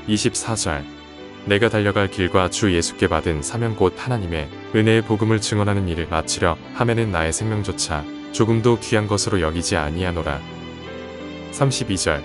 24절 내가 달려갈 길과 주 예수께 받은 사명 곧 하나님의 은혜의 복음을 증언하는 일을 마치려 하매는 나의 생명조차 조금도 귀한 것으로 여기지 아니하노라. 32절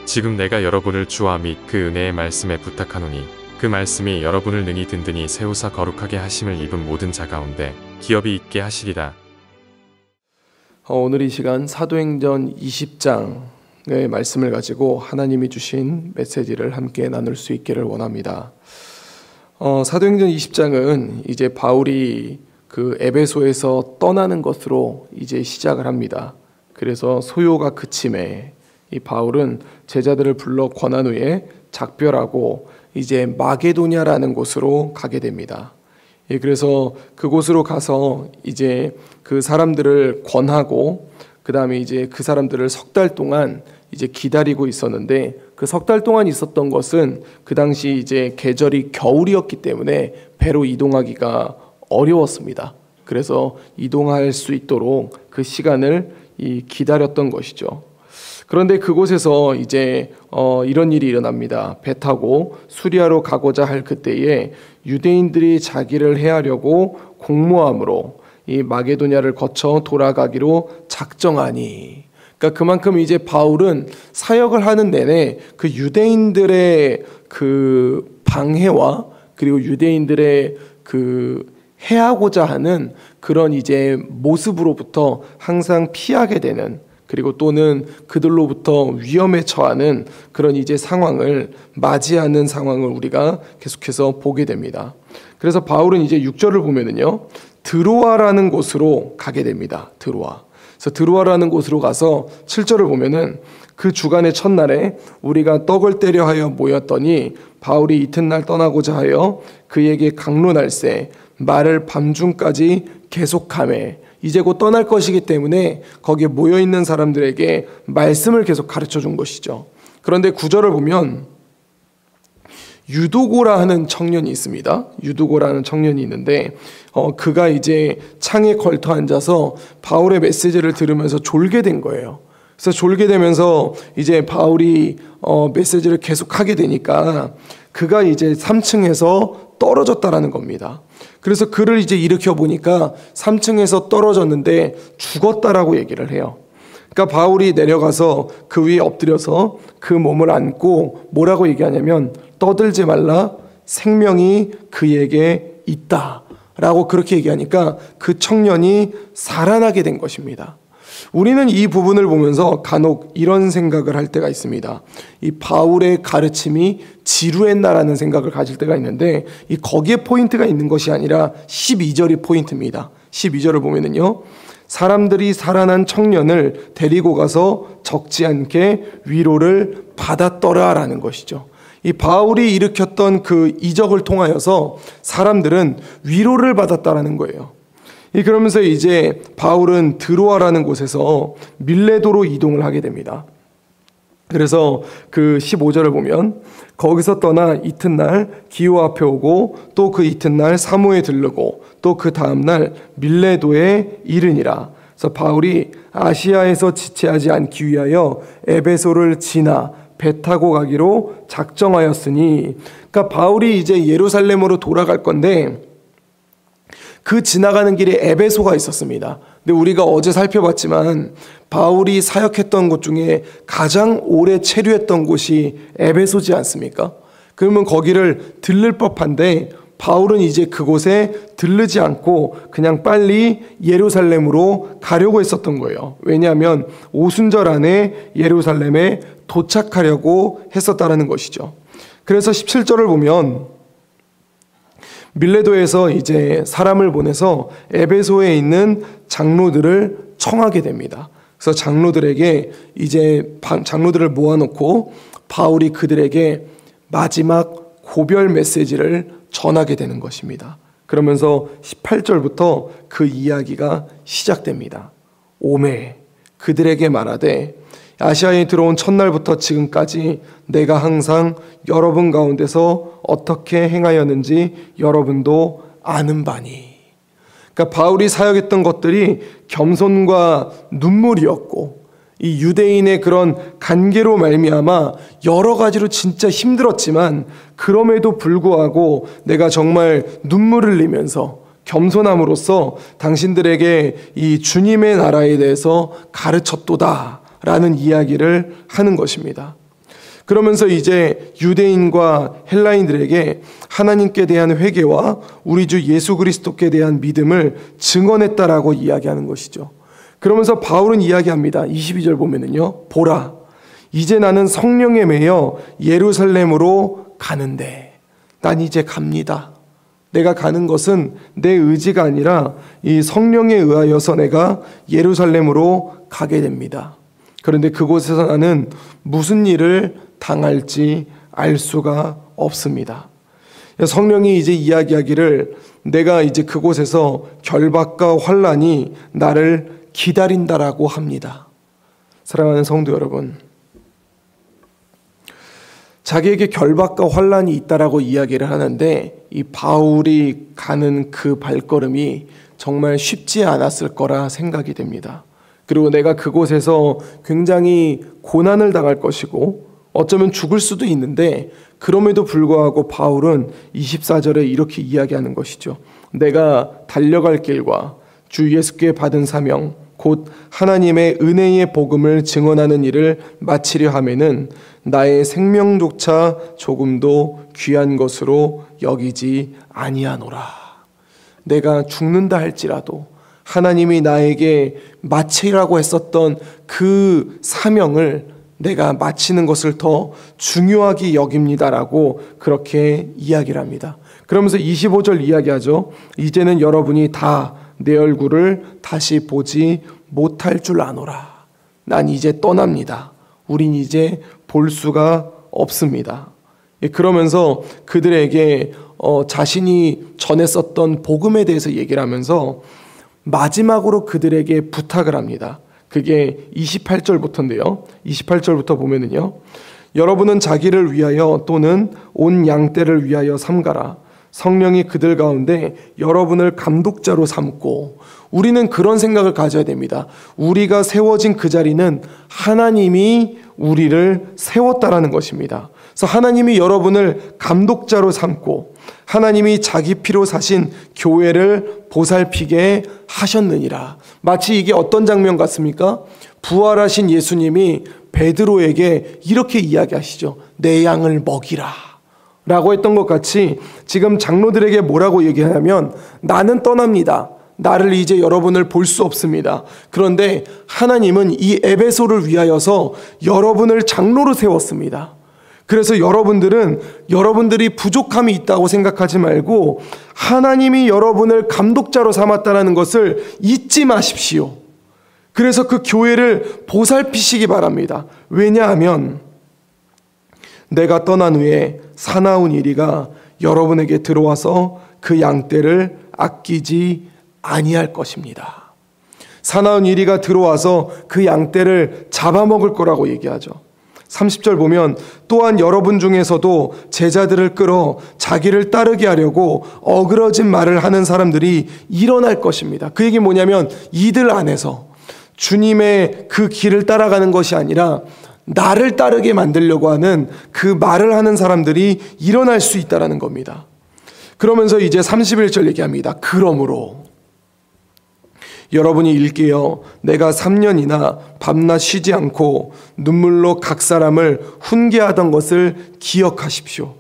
지금 내가 여러분을 주와 및 그 은혜의 말씀에 부탁하노니 그 말씀이 여러분을 능히 든든히 세우사 거룩하게 하심을 입은 모든 자 가운데 기업이 있게 하시리라. 오늘 이 시간 사도행전 20장의 말씀을 가지고 하나님이 주신 메시지를 함께 나눌 수 있기를 원합니다. 사도행전 20장은 이제 바울이 그 에베소에서 떠나는 것으로 이제 시작을 합니다. 그래서 소요가 그침에 이 바울은 제자들을 불러 권한 후에 작별하고 이제 마게도냐라는 곳으로 가게 됩니다. 그래서 그곳으로 가서 이제 그 사람들을 권하고 그 다음에 이제 그 사람들을 석 달 동안 이제 기다리고 있었는데 그 석 달 동안 있었던 것은 그 당시 이제 계절이 겨울이었기 때문에 배로 이동하기가 어려웠습니다. 그래서 이동할 수 있도록 그 시간을 기다렸던 것이죠. 그런데 그곳에서 이제 이런 일이 일어납니다. 배 타고 수리아로 가고자 할 그때에 유대인들이 자기를 해하려고 공모함으로 이 마게도냐를 거쳐 돌아가기로 작정하니, 그러니까 그만큼 이제 바울은 사역을 하는 내내 그 유대인들의 그 방해와 그리고 유대인들의 그 해하고자 하는 그런 이제 모습으로부터 항상 피하게 되는, 그리고 또는 그들로부터 위험에 처하는 그런 이제 상황을 맞이하는 상황을 우리가 계속해서 보게 됩니다. 그래서 바울은 이제 6절을 보면은요, 드로아라는 곳으로 가게 됩니다. 드로아. 그래서 드로아라는 곳으로 가서 7절을 보면은 그 주간의 첫날에 우리가 떡을 떼려 하여 모였더니 바울이 이튿날 떠나고자 하여 그에게 강론할세 말을 밤중까지 계속하매, 이제 곧 떠날 것이기 때문에 거기에 모여있는 사람들에게 말씀을 계속 가르쳐 준 것이죠. 그런데 9절을 보면 유도고라 하는 청년이 있습니다. 유도고라는 청년이 있는데 그가 이제 창에 걸터 앉아서 바울의 메시지를 들으면서 졸게 된 거예요. 그래서 졸게 되면서 이제 바울이 메시지를 계속하게 되니까 그가 이제 3층에서 떨어졌다라는 겁니다. 그래서 그를 이제 일으켜 보니까 3층에서 떨어졌는데 죽었다라고 얘기를 해요. 그러니까 바울이 내려가서 그 위에 엎드려서 그 몸을 안고 뭐라고 얘기하냐면 떠들지 말라, 생명이 그에게 있다라고 그렇게 얘기하니까 그 청년이 살아나게 된 것입니다. 우리는 이 부분을 보면서 간혹 이런 생각을 할 때가 있습니다. 이 바울의 가르침이 지루했나라는 생각을 가질 때가 있는데, 이 거기에 포인트가 있는 것이 아니라 12절이 포인트입니다. 12절을 보면은요, 사람들이 살아난 청년을 데리고 가서 적지 않게 위로를 받았더라라는 것이죠. 이 바울이 일으켰던 그 이적을 통하여서 사람들은 위로를 받았다라는 거예요. 그러면서 이제 바울은 드로아라는 곳에서 밀레도로 이동을 하게 됩니다. 그래서 그 15절을 보면 거기서 떠나 이튿날 기호 앞에 오고 또 그 이튿날 사모에 들르고 또 그 다음날 밀레도에 이르니라. 그래서 바울이 아시아에서 지체하지 않기 위하여 에베소를 지나 배 타고 가기로 작정하였으니, 그러니까 바울이 이제 예루살렘으로 돌아갈 건데 그 지나가는 길에 에베소가 있었습니다. 근데 우리가 어제 살펴봤지만 바울이 사역했던 곳 중에 가장 오래 체류했던 곳이 에베소지 않습니까? 그러면 거기를 들를 법한데 바울은 이제 그곳에 들르지 않고 그냥 빨리 예루살렘으로 가려고 했었던 거예요. 왜냐하면 오순절 안에 예루살렘에 도착하려고 했었다는 것이죠. 그래서 17절을 보면 밀레도에서 이제 사람을 보내서 에베소에 있는 장로들을 청하게 됩니다. 그래서 장로들에게 이제 장로들을 모아놓고 바울이 그들에게 마지막 고별 메시지를 전하게 되는 것입니다. 그러면서 18절부터 그 이야기가 시작됩니다. 오매 그들에게 말하되 아시아에 들어온 첫날부터 지금까지 내가 항상 여러분 가운데서 어떻게 행하였는지 여러분도 아는 바니. 그러니까 바울이 사역했던 것들이 겸손과 눈물이었고, 이 유대인의 그런 관계로 말미암아 여러 가지로 진짜 힘들었지만 그럼에도 불구하고 내가 정말 눈물을 흘리면서 겸손함으로써 당신들에게 이 주님의 나라에 대해서 가르쳤도다라는 이야기를 하는 것입니다. 그러면서 이제 유대인과 헬라인들에게 하나님께 대한 회개와 우리 주 예수 그리스도께 대한 믿음을 증언했다라고 이야기하는 것이죠. 그러면서 바울은 이야기합니다. 22절 보면은요. 보라, 이제 나는 성령에 매여 예루살렘으로 가는데 난 이제 갑니다. 내가 가는 것은 내 의지가 아니라 이 성령에 의하여서 내가 예루살렘으로 가게 됩니다. 그런데 그곳에서 나는 무슨 일을 당할지 알 수가 없습니다. 성령이 이제 이야기하기를 내가 이제 그곳에서 결박과 환난이 나를 기다린다라고 합니다. 사랑하는 성도 여러분, 자기에게 결박과 환난이 있다라고 이야기를 하는데 이 바울이 가는 그 발걸음이 정말 쉽지 않았을 거라 생각이 됩니다. 그리고 내가 그곳에서 굉장히 고난을 당할 것이고 어쩌면 죽을 수도 있는데 그럼에도 불구하고 바울은 24절에 이렇게 이야기하는 것이죠. 내가 달려갈 길과 주 예수께 받은 사명 곧 하나님의 은혜의 복음을 증언하는 일을 마치려 하면은 나의 생명조차 조금도 귀한 것으로 여기지 아니하노라. 내가 죽는다 할지라도 하나님이 나에게 마치라고 했었던 그 사명을 내가 마치는 것을 더 중요하게 여깁니다라고 그렇게 이야기를 합니다. 그러면서 25절 이야기하죠. 이제는 여러분이 다 내 얼굴을 다시 보지 못할 줄 아노라. 난 이제 떠납니다. 우린 이제 볼 수가 없습니다. 그러면서 그들에게 자신이 전했었던 복음에 대해서 얘기를 하면서 마지막으로 그들에게 부탁을 합니다. 그게 28절부터인데요. 28절부터 보면은요. 여러분은 자기를 위하여 또는 온 양떼를 위하여 삼가라. 성령이 그들 가운데 여러분을 감독자로 삼고, 우리는 그런 생각을 가져야 됩니다. 우리가 세워진 그 자리는 하나님이 우리를 세웠다라는 것입니다. 그래서 하나님이 여러분을 감독자로 삼고 하나님이 자기 피로 사신 교회를 보살피게 하셨느니라. 마치 이게 어떤 장면 같습니까? 부활하신 예수님이 베드로에게 이렇게 이야기하시죠. 내 양을 먹이라 라고 했던 것 같이 지금 장로들에게 뭐라고 얘기하냐면 나는 떠납니다. 나를 이제 여러분을 볼 수 없습니다. 그런데 하나님은 이 에베소를 위하여서 여러분을 장로로 세웠습니다. 그래서 여러분들이 부족함이 있다고 생각하지 말고 하나님이 여러분을 감독자로 삼았다는 것을 잊지 마십시오. 그래서 그 교회를 보살피시기 바랍니다. 왜냐하면 내가 떠난 후에 사나운 이리가 여러분에게 들어와서 그 양떼를 아끼지 아니할 것입니다. 사나운 이리가 들어와서 그 양떼를 잡아먹을 거라고 얘기하죠. 30절 보면 또한 여러분 중에서도 제자들을 끌어 자기를 따르게 하려고 어그러진 말을 하는 사람들이 일어날 것입니다. 그 얘기 뭐냐면 이들 안에서 주님의 그 길을 따라가는 것이 아니라 나를 따르게 만들려고 하는 그 말을 하는 사람들이 일어날 수 있다는 겁니다. 그러면서 이제 31절 얘기합니다. 그러므로 여러분이 일깨어 내가 3년이나 밤낮 쉬지 않고 눈물로 각 사람을 훈계하던 것을 기억하십시오.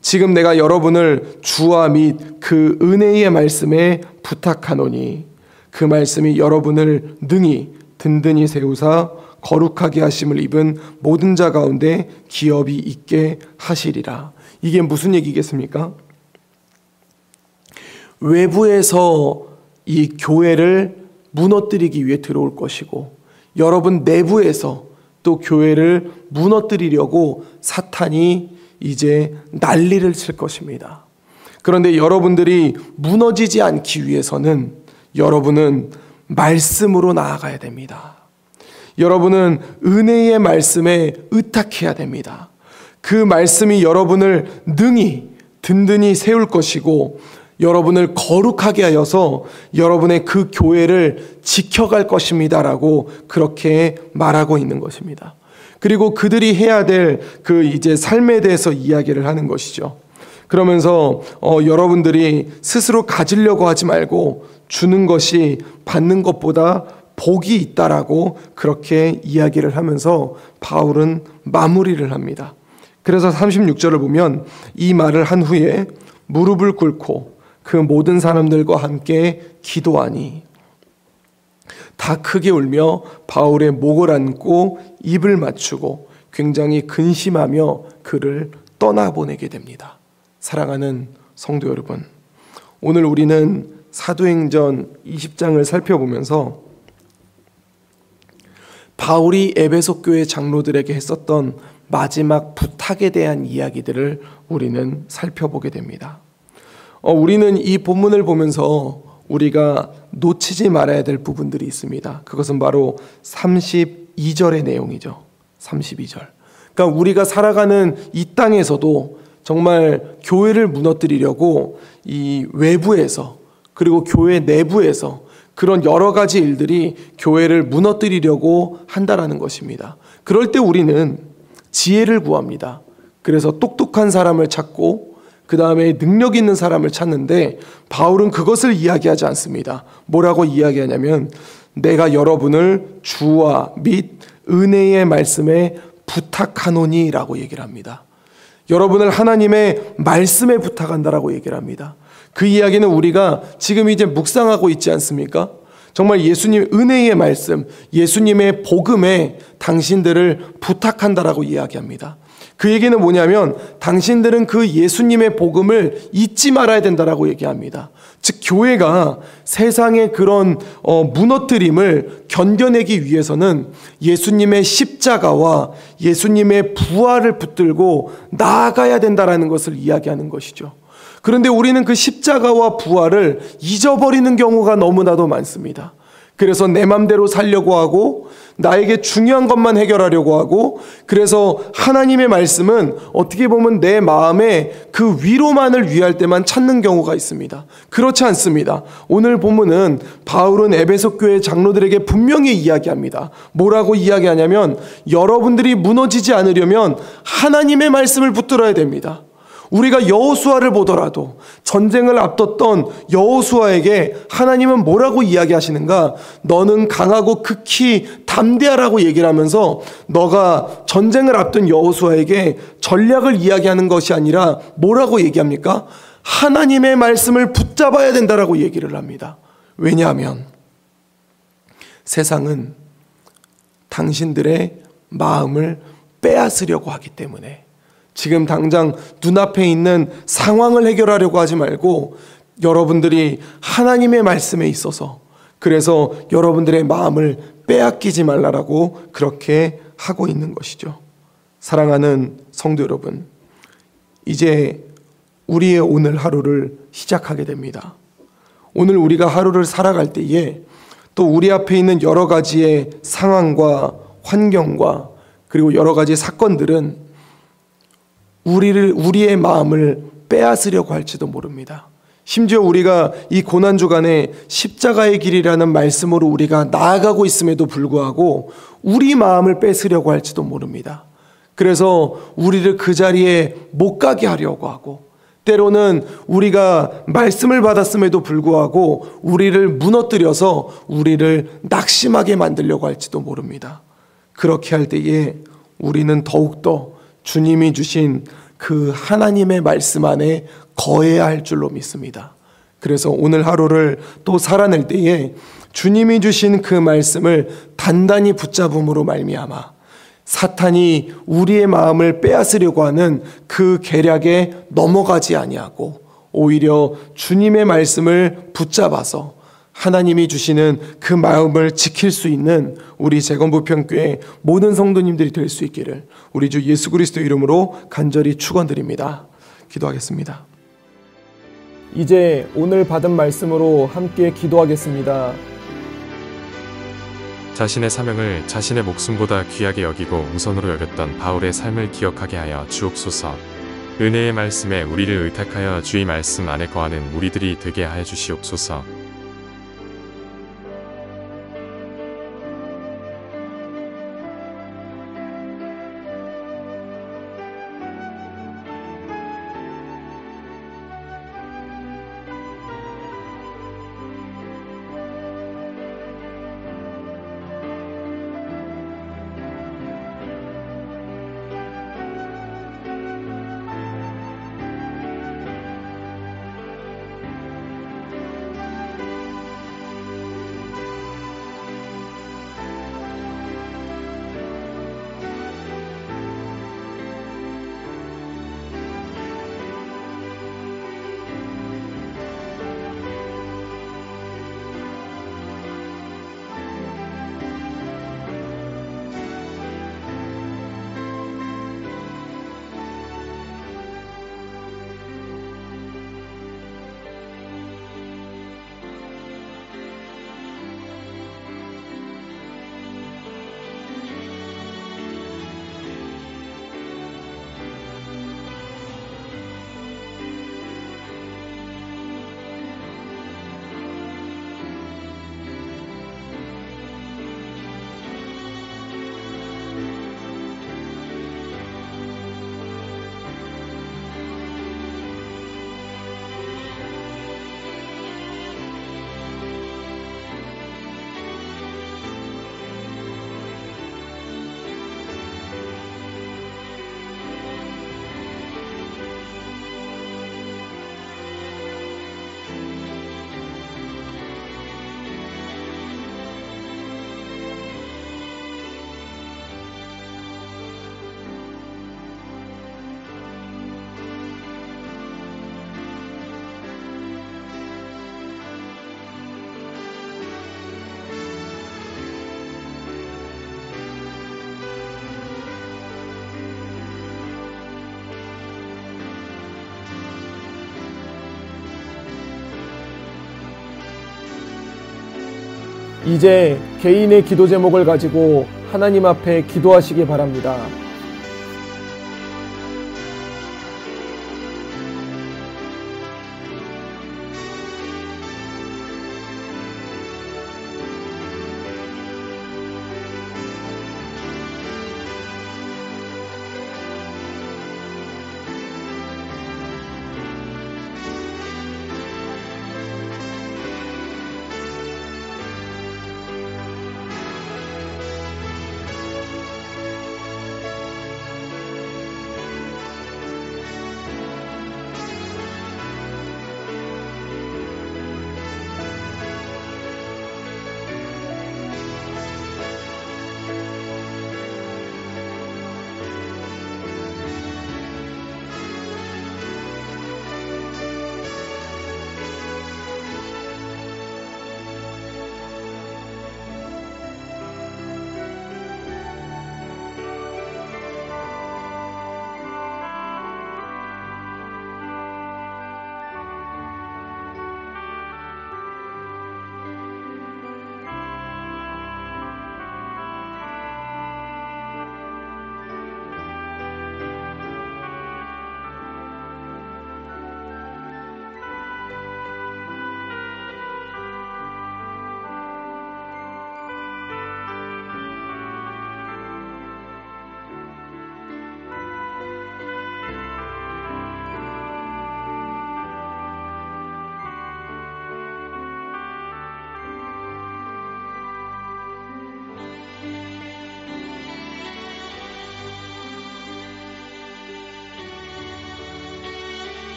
지금 내가 여러분을 주와 및 그 은혜의 말씀에 부탁하노니 그 말씀이 여러분을 능히 든든히 세우사 거룩하게 하심을 입은 모든 자 가운데 기업이 있게 하시리라. 이게 무슨 얘기겠습니까? 외부에서 이 교회를 무너뜨리기 위해 들어올 것이고 여러분 내부에서 또 교회를 무너뜨리려고 사탄이 이제 난리를 칠 것입니다. 그런데 여러분들이 무너지지 않기 위해서는 여러분은 말씀으로 나아가야 됩니다. 여러분은 은혜의 말씀에 의탁해야 됩니다. 그 말씀이 여러분을 능히 든든히 세울 것이고 여러분을 거룩하게 하여서 여러분의 그 교회를 지켜갈 것입니다라고 그렇게 말하고 있는 것입니다. 그리고 그들이 해야 될 그 이제 삶에 대해서 이야기를 하는 것이죠. 그러면서 여러분들이 스스로 가지려고 하지 말고 주는 것이 받는 것보다 복이 있다라고 그렇게 이야기를 하면서 바울은 마무리를 합니다. 그래서 36절을 보면 이 말을 한 후에 무릎을 꿇고 그 모든 사람들과 함께 기도하니 다 크게 울며 바울의 목을 안고 입을 맞추고 굉장히 근심하며 그를 떠나보내게 됩니다. 사랑하는 성도 여러분, 오늘 우리는 사도행전 20장을 살펴보면서 바울이 에베소 교회 장로들에게 했었던 마지막 부탁에 대한 이야기들을 우리는 살펴보게 됩니다. 우리는 이 본문을 보면서 우리가 놓치지 말아야 될 부분들이 있습니다. 그것은 바로 32절의 내용이죠. 32절. 그러니까 우리가 살아가는 이 땅에서도 정말 교회를 무너뜨리려고 이 외부에서 그리고 교회 내부에서 그런 여러 가지 일들이 교회를 무너뜨리려고 한다라는 것입니다. 그럴 때 우리는 지혜를 구합니다. 그래서 똑똑한 사람을 찾고 그 다음에 능력 있는 사람을 찾는데 바울은 그것을 이야기하지 않습니다. 뭐라고 이야기하냐면 내가 여러분을 주와 및 은혜의 말씀에 부탁하노니 라고 얘기를 합니다. 여러분을 하나님의 말씀에 부탁한다라고 얘기를 합니다. 그 이야기는 우리가 지금 이제 묵상하고 있지 않습니까? 정말 예수님 은혜의 말씀, 예수님의 복음에 당신들을 부탁한다라고 이야기합니다. 그 얘기는 뭐냐면 당신들은 그 예수님의 복음을 잊지 말아야 된다라고 얘기합니다. 즉 교회가 세상의 그런 무너뜨림을 견뎌내기 위해서는 예수님의 십자가와 예수님의 부활을 붙들고 나아가야 된다라는 것을 이야기하는 것이죠. 그런데 우리는 그 십자가와 부활을 잊어버리는 경우가 너무나도 많습니다. 그래서 내 맘대로 살려고 하고 나에게 중요한 것만 해결하려고 하고 그래서 하나님의 말씀은 어떻게 보면 내 마음에 그 위로만을 위할 때만 찾는 경우가 있습니다. 그렇지 않습니다. 오늘 본문은 바울은 에베소 교회 장로들에게 분명히 이야기합니다. 뭐라고 이야기하냐면 여러분들이 무너지지 않으려면 하나님의 말씀을 붙들어야 됩니다. 우리가 여호수아를 보더라도 전쟁을 앞뒀던 여호수아에게 하나님은 뭐라고 이야기하시는가? 너는 강하고 극히 담대하라고 얘기를 하면서 너가 전쟁을 앞둔 여호수아에게 전략을 이야기하는 것이 아니라 뭐라고 얘기합니까? 하나님의 말씀을 붙잡아야 된다라고 얘기를 합니다. 왜냐하면 세상은 당신들의 마음을 빼앗으려고 하기 때문에 지금 당장 눈앞에 있는 상황을 해결하려고 하지 말고 여러분들이 하나님의 말씀에 있어서 그래서 여러분들의 마음을 빼앗기지 말라라고 그렇게 하고 있는 것이죠. 사랑하는 성도 여러분, 이제 우리의 오늘 하루를 시작하게 됩니다. 오늘 우리가 하루를 살아갈 때에 또 우리 앞에 있는 여러 가지의 상황과 환경과 그리고 여러 가지 사건들은 우리의 마음을 빼앗으려고 할지도 모릅니다. 심지어 우리가 이 고난주간에 십자가의 길이라는 말씀으로 우리가 나아가고 있음에도 불구하고 우리 마음을 뺏으려고 할지도 모릅니다. 그래서 우리를 그 자리에 못 가게 하려고 하고 때로는 우리가 말씀을 받았음에도 불구하고 우리를 무너뜨려서 우리를 낙심하게 만들려고 할지도 모릅니다. 그렇게 할 때에 우리는 더욱더 주님이 주신 그 하나님의 말씀 안에 거해야 할 줄로 믿습니다. 그래서 오늘 하루를 또 살아낼 때에 주님이 주신 그 말씀을 단단히 붙잡음으로 말미암아 사탄이 우리의 마음을 빼앗으려고 하는 그 계략에 넘어가지 아니하고 오히려 주님의 말씀을 붙잡아서 하나님이 주시는 그 마음을 지킬 수 있는 우리 재건부평교회 모든 성도님들이 될 수 있기를 우리 주 예수 그리스도 이름으로 간절히 축원드립니다. 기도하겠습니다. 이제 오늘 받은 말씀으로 함께 기도하겠습니다. 자신의 사명을 자신의 목숨보다 귀하게 여기고 우선으로 여겼던 바울의 삶을 기억하게 하여 주옵소서. 은혜의 말씀에 우리를 의탁하여 주의 말씀 안에 거하는 우리들이 되게 하여 주시옵소서. 이제 개인의 기도 제목을 가지고 하나님 앞에 기도하시기 바랍니다.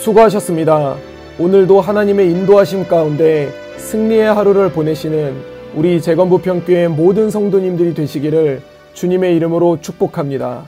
수고하셨습니다. 오늘도 하나님의 인도하심 가운데 승리의 하루를 보내시는 우리 재건부평교회 모든 성도님들이 되시기를 주님의 이름으로 축복합니다.